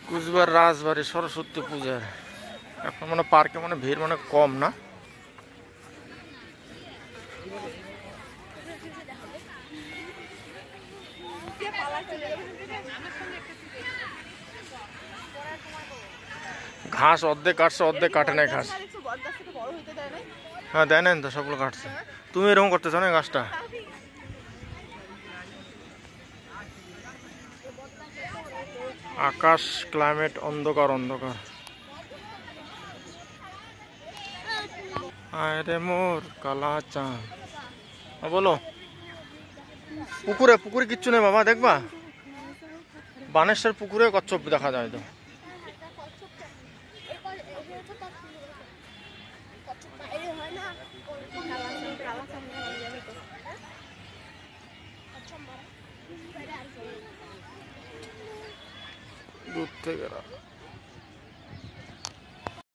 কুচবিহার রাজবাড়ি সরস্বতী পূজার এখন মানে পার্কে মানে ভিড় মানে কম না। ঘাস অর্ধেক কাটছে অর্ধেক কাটে নাই ঘাস। হ্যাঁ দেয় নাই তো, সবগুলো কাটছে। তুমি এরকম করতেছো না গাছটা। আকাশ ক্লাইমেট অন্ধকার অন্ধকার। আরে মোর কালা চাঁদ। বলো পুকুরে পুকুরে কিচ্ছু নেই বাবা, দেখবা বানেশ্বর পুকুরে কচ্ছপ দেখা যায় তো। দূর থেকে